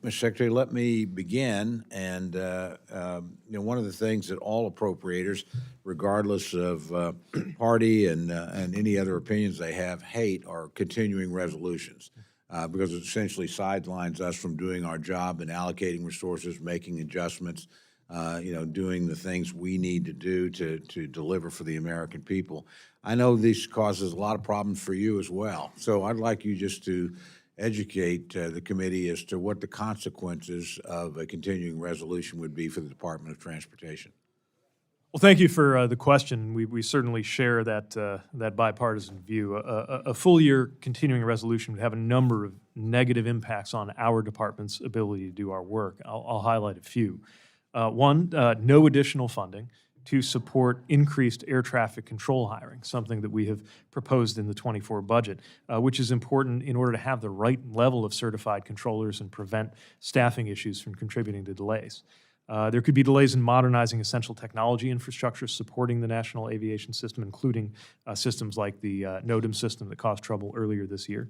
Mr. Secretary, let me begin. And one of the things that all appropriators, regardless of party and any other opinions they have, hate are continuing resolutions because it essentially sidelines us from doing our job and allocating resources, making adjustments, doing the things we need to do to deliver for the American people. I know this causes a lot of problems for you as well. So I'd like you just to educate the committee as to what the consequences of a continuing resolution would be for the Department of Transportation. Well, thank you for the question. We certainly share that bipartisan view. A full-year continuing resolution would have a number of negative impacts on our department's ability to do our work. I'll highlight a few. One, no additional funding to support increased air traffic control hiring, something that we have proposed in the '24 budget, which is important in order to have the right level of certified controllers and prevent staffing issues from contributing to delays. There could be delays in modernizing essential technology infrastructure supporting the national aviation system, including systems like the NOTAM system that caused trouble earlier this year.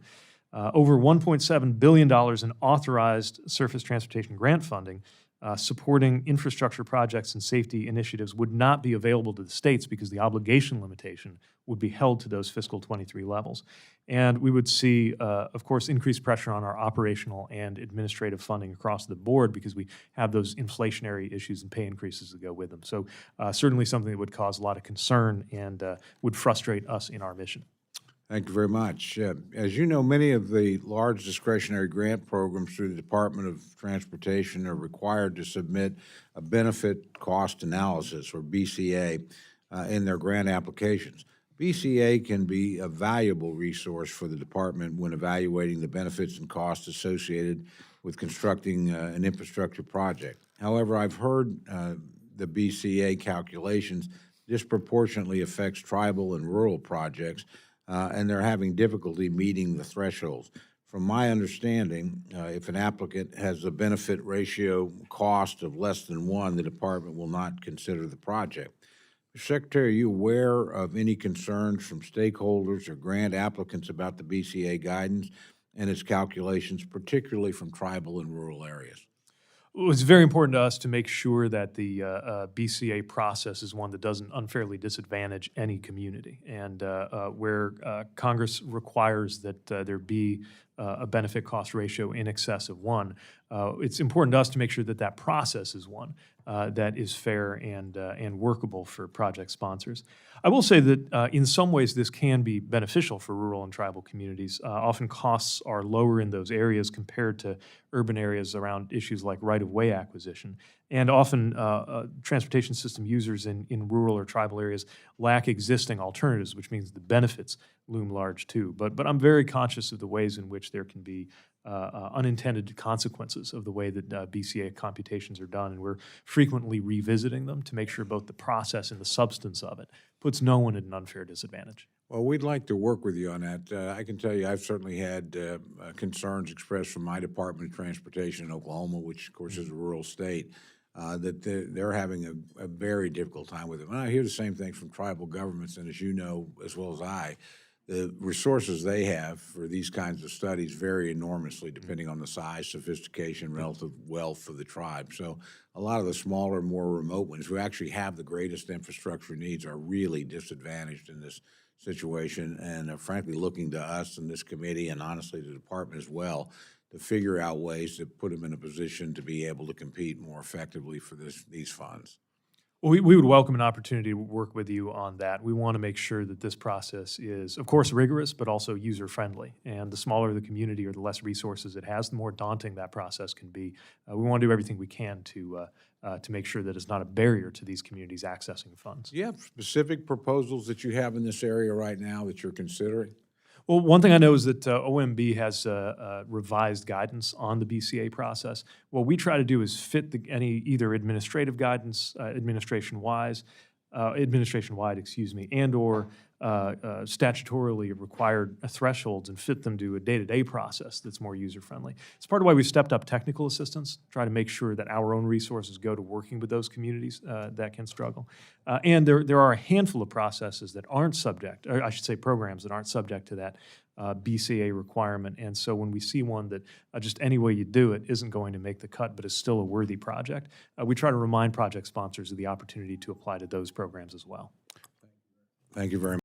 Over $1.7 billion in authorized surface transportation grant funding supporting infrastructure projects and safety initiatives would not be available to the states because the obligation limitation would be held to those fiscal '23 levels. And we would see, of course, increased pressure on our operational and administrative funding across the board because we have those inflationary issues and pay increases that go with them. So certainly something that would cause a lot of concern and would frustrate us in our mission. Thank you very much. As you know, many of the large discretionary grant programs through the Department of Transportation are required to submit a benefit cost analysis, or BCA, in their grant applications. BCA can be a valuable resource for the department when evaluating the benefits and costs associated with constructing an infrastructure project. However, I've heard the BCA calculations disproportionately affects tribal and rural projects, and they're having difficulty meeting the thresholds. From my understanding, if an applicant has a benefit ratio cost of less than 1, the department will not consider the project. Mr. Secretary, are you aware of any concerns from stakeholders or grant applicants about the BCA guidance and its calculations, particularly from tribal and rural areas? It's very important to us to make sure that the BCA process is one that doesn't unfairly disadvantage any community. And where Congress requires that there be a benefit cost ratio in excess of 1, it's important to us to make sure that that process is one that is fair and workable for project sponsors. I will say that in some ways this can be beneficial for rural and tribal communities. Often costs are lower in those areas compared to urban areas around issues like right-of-way acquisition. And often transportation system users in rural or tribal areas lack existing alternatives, which means the benefits loom large too. But I'm very conscious of the ways in which there can be unintended consequences of the way that BCA computations are done, and we're frequently revisiting them to make sure both the process and the substance of it puts no one at an unfair disadvantage. Well, we'd like to work with you on that. I can tell you I've certainly had concerns expressed from my Department of Transportation in Oklahoma, which, of course, is a rural state, that they're having a very difficult time with it. And I hear the same things from tribal governments, and as you know as well as I, the resources they have for these kinds of studies vary enormously depending on the size, sophistication, relative wealth of the tribe. So a lot of the smaller, more remote ones who actually have the greatest infrastructure needs are really disadvantaged in this situation and are frankly looking to us and this committee and honestly the department as well to figure out ways to put them in a position to be able to compete more effectively for these funds. Well, we would welcome an opportunity to work with you on that. We want to make sure that this process is, of course, rigorous, but also user-friendly. And the smaller the community or the less resources it has, the more daunting that process can be. We want to do everything we can to make sure that it's not a barrier to these communities accessing funds. Do you have specific proposals that you have in this area right now that you're considering? Well, one thing I know is that OMB has revised guidance on the BCA process. What we try to do is fit any either administrative guidance, administration-wide, and or statutorily required thresholds and fit them to a day-to-day process that's more user-friendly. It's part of why we've stepped up technical assistance, try to make sure that our own resources go to working with those communities that can struggle. And there are a handful of processes that aren't subject, or I should say programs that aren't subject to that BCA requirement. And so when we see one that just any way you do it isn't going to make the cut, but is still a worthy project, we try to remind project sponsors of the opportunity to apply to those programs as well. Thank you very much.